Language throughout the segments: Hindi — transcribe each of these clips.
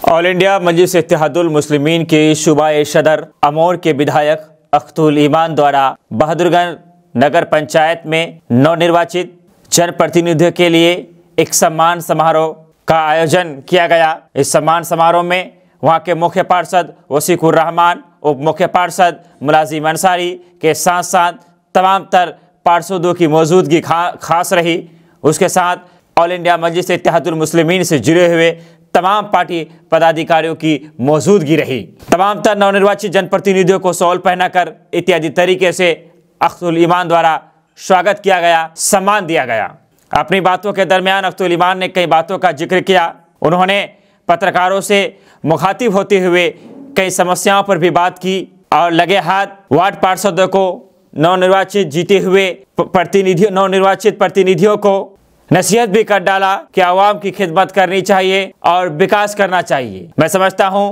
ऑल इंडिया मजलिस इत्तेहादुल मुस्लिमीन के सूबाए सदर अमोर के विधायक अख्तुल ईमान द्वारा बहादुरगंज नगर पंचायत में नवनिर्वाचित जनप्रतिनिधियों के लिए एक सम्मान समारोह का आयोजन किया गया। इस सम्मान समारोह में वहां के मुख्य पार्षद वसीकुर रहमान, उप मुख्य पार्षद मुलाजिम अंसारी के साथ साथ तमाम तर पार्षदों की मौजूदगी खास रही। उसके साथ ऑल इंडिया मजलिस इत्तेहादुल मुस्लिमीन से जुड़े हुए तमाम पार्टी पदाधिकारियों की मौजूदगी रही। तमाम तर नवनिर्वाचित जनप्रतिनिधियों को शॉल पहनाकर इत्यादि तरीके से अख्तुल ईमान द्वारा स्वागत किया गया, सम्मान दिया गया। अपनी बातों के दरमियान अख्तुल ईमान ने कई बातों का जिक्र किया। उन्होंने पत्रकारों से मुखातिब होते हुए कई समस्याओं पर भी बात की और लगे हाथ वार्ड पार्षदों को, नवनिर्वाचित जीते हुए नवनिर्वाचित प्रतिनिधियों को नसीहत भी कर डाला कि आवाम की खिदमत करनी चाहिए और विकास करना चाहिए। मैं समझता हूं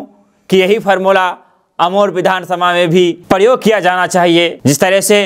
कि यही फार्मूला अमोर विधानसभा में भी प्रयोग किया जाना चाहिए। जिस तरह से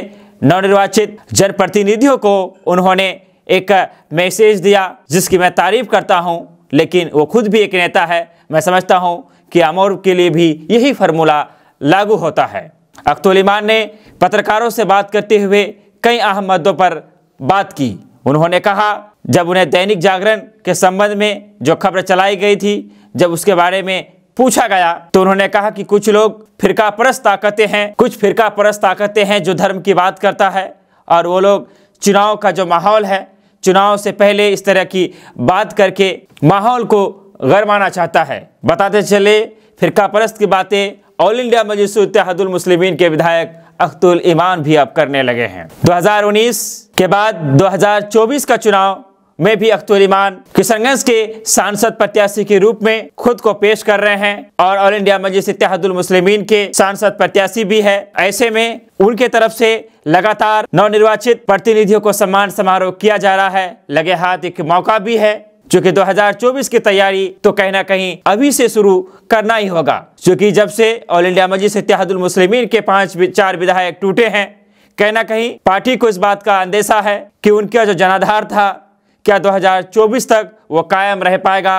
नवनिर्वाचित जनप्रतिनिधियों को उन्होंने एक मैसेज दिया जिसकी मैं तारीफ करता हूं, लेकिन वो खुद भी एक नेता है। मैं समझता हूं कि अमोर के लिए भी यही फार्मूला लागू होता है। अख्तुल ईमान ने पत्रकारों से बात करते हुए कई अहम मुद्दों पर बात की। उन्होंने कहा, जब उन्हें दैनिक जागरण के संबंध में जो खबर चलाई गई थी, जब उसके बारे में पूछा गया तो उन्होंने कहा कि कुछ लोग फिरकापरस्त ताकतें हैं, कुछ फिरकापरस्त ताकतें हैं जो धर्म की बात करता है, और वो लोग चुनाव का जो माहौल है, चुनाव से पहले इस तरह की बात करके माहौल को गरमाना चाहता है। बताते चले फिरकापरस्त की बातें ऑल इंडिया मजलिस इत्तेहादुल मुस्लिमीन के विधायक अख्तुल ईमान भी अब करने लगे हैं। 2019 के बाद 2024 का चुनाव में भी अख्तुल ईमान किशनगंज के सांसद प्रत्याशी के रूप में खुद को पेश कर रहे हैं और ऑल इंडिया मजलिस इत्तेहादुल मुस्लिमीन के सांसद प्रत्याशी भी है। ऐसे में उनके तरफ से लगातार नवनिर्वाचित प्रतिनिधियों को सम्मान समारोह किया जा रहा है। लगे हाथ एक मौका भी है, क्योंकि 2024 की तैयारी तो कहीं ना कहीं अभी से शुरू करना ही होगा, क्योंकि जब से ऑल इंडिया मजलिस इत्तेहादुल मुस्लिमीन के 5-4 विधायक टूटे हैं, कहीं ना कहीं पार्टी को इस बात का अंदेशा है कि उनका जो जनाधार था क्या 2024 तक वो कायम रह पाएगा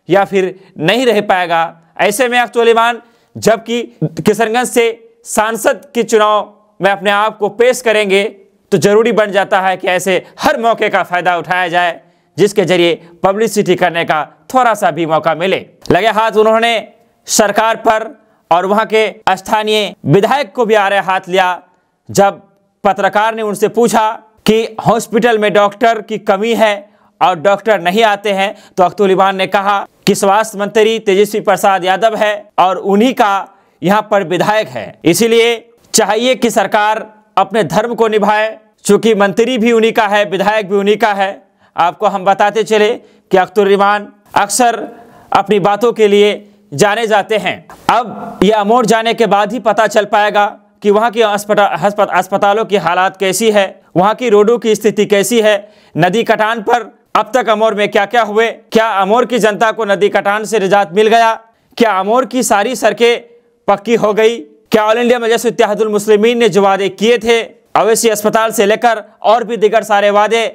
या फिर नहीं रह पाएगा। ऐसे में अख्तुल ईमान जबकि किशनगंज से सांसद के चुनाव में अपने आप को पेश करेंगे, तो जरूरी बन जाता है कि ऐसे हर मौके का फायदा उठाया जाए जिसके जरिए पब्लिसिटी करने का थोड़ा सा भी मौका मिले। लगे हाथ उन्होंने सरकार पर और वहां के स्थानीय विधायक को भी आड़े हाथ लिया। जब पत्रकार ने उनसे पूछा कि हॉस्पिटल में डॉक्टर की कमी है और डॉक्टर नहीं आते हैं, तो अख्तुल ईमान ने कहा कि स्वास्थ्य मंत्री तेजस्वी प्रसाद यादव है और उन्हीं का यहाँ पर विधायक है, इसीलिए चाहिए कि सरकार अपने धर्म को निभाए, चूंकि मंत्री भी उन्हीं का है, विधायक भी उन्हीं का है। आपको हम बताते चले कि अख्तुल ईमान अक्सर अपनी बातों के लिए जाने जाते हैं। अब ये अमोर जाने के बाद ही पता चल पाएगा कि वहाँ की अस्पतालों की हालात कैसी है, वहाँ की रोडों की स्थिति कैसी है, नदी कटान पर अब तक अमोर में क्या क्या हुए, क्या अमोर की जनता को नदी कटान से निजात मिल गया, क्या अमोर की सारी सड़कें पक्की हो गई, क्या ऑल इंडिया मजलिस इत्तेहादुल मुस्लिमीन ने जो वादे किए थे, अवैसी अस्पताल से लेकर और भी दीगर सारे वादे,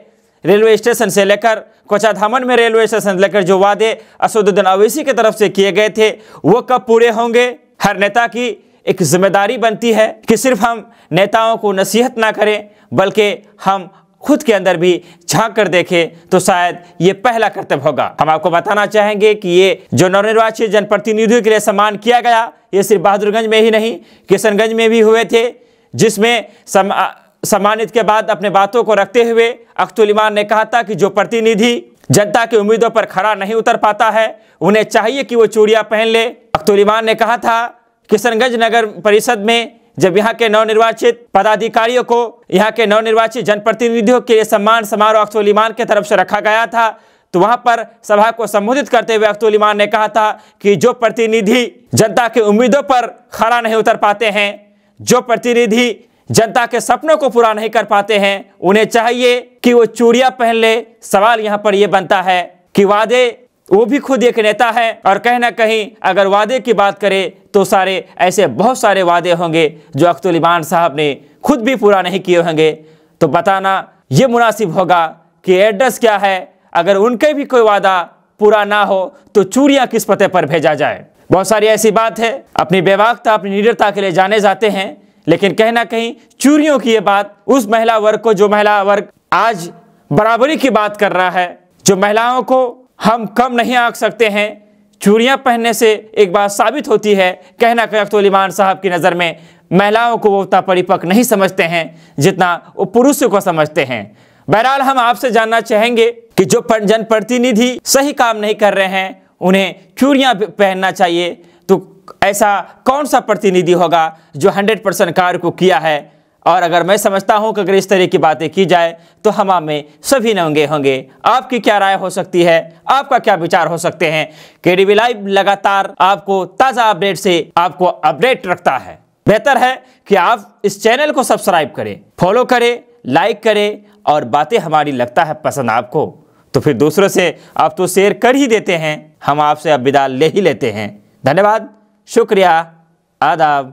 रेलवे स्टेशन से लेकर कोचाधामन में रेलवे स्टेशन लेकर जो वादे असदुद्दीन अवैसी की तरफ से किए गए थे, वो कब पूरे होंगे। हर नेता की एक जिम्मेदारी बनती है कि सिर्फ हम नेताओं को नसीहत ना करें, बल्कि हम खुद के अंदर भी झांक कर देखें, तो शायद ये पहला कर्तव्य होगा। हम आपको बताना चाहेंगे कि ये जो नवनिर्वाचित जनप्रतिनिधियों के लिए सम्मान किया गया, ये सिर्फ बहादुरगंज में ही नहीं, किशनगंज में भी हुए थे, जिसमें सम्मानित के बाद अपने बातों को रखते हुए अख्तुल ईमान ने कहा था कि जो प्रतिनिधि जनता की उम्मीदों पर खरा नहीं उतर पाता है, उन्हें चाहिए कि वो चूड़ियां पहन ले। अख्तुल ईमान ने कहा था किशनगंज नगर परिषद में जब यहाँ के नवनिर्वाचित पदाधिकारियों को, यहाँ के नवनिर्वाचित जनप्रतिनिधियों के सम्मान समारोह अख्तुल ईमान की तरफ से रखा गया था, तो वहाँ पर सभा को संबोधित करते हुए अख्तुल ईमान ने कहा था कि जो प्रतिनिधि जनता की उम्मीदों पर खरा नहीं उतर पाते हैं, जो प्रतिनिधि जनता के सपनों को पूरा नहीं कर पाते हैं, उन्हें चाहिए कि वो चूड़ियां पहन ले। सवाल यहाँ पर यह बनता है कि वादे, वो भी खुद एक नेता है और कहीं ना कहीं अगर वादे की बात करें तो सारे ऐसे बहुत सारे वादे होंगे जो अख्तुल ईमान साहब ने खुद भी पूरा नहीं किए होंगे। तो बताना ये मुनासिब होगा कि एड्रेस क्या है, अगर उनके भी कोई वादा पूरा ना हो तो चूड़ियां किस पते पर भेजा जाए। बहुत सारी ऐसी बात है, अपनी बेबाकता अपनी निडरता के लिए जाने जाते हैं, लेकिन कहीं ना कहीं चूड़ियों की ये बात उस महिला वर्ग को, जो महिला वर्ग आज बराबरी की बात कर रहा है, जो महिलाओं को हम कम नहीं आंक सकते हैं, चूड़ियां पहनने से एक बात साबित होती है। कहना कि अख्तुल ईमान साहब की नज़र में महिलाओं को वो उतना परिपक्व नहीं समझते हैं जितना वो पुरुषों को समझते हैं। बहरहाल हम आपसे जानना चाहेंगे कि जो जनप्रतिनिधि सही काम नहीं कर रहे हैं उन्हें चूड़ियां पहनना चाहिए, तो ऐसा कौन सा प्रतिनिधि होगा जो 100% कार्य को किया है। और अगर मैं समझता हूं कि अगर इस तरह की बातें की जाए तो हम में सभी नंगे होंगे। आपकी क्या राय हो सकती है, आपका क्या विचार हो सकते हैं। केडीवी लाइव लगातार आपको ताज़ा अपडेट से आपको अपडेट रखता है। बेहतर है कि आप इस चैनल को सब्सक्राइब करें, फॉलो करें, लाइक करें, और बातें हमारी लगता है पसंद आपको तो फिर दूसरों से आप तो शेयर कर ही देते हैं। हम आपसे अब विदा ले ही लेते हैं। धन्यवाद, शुक्रिया, आदाब।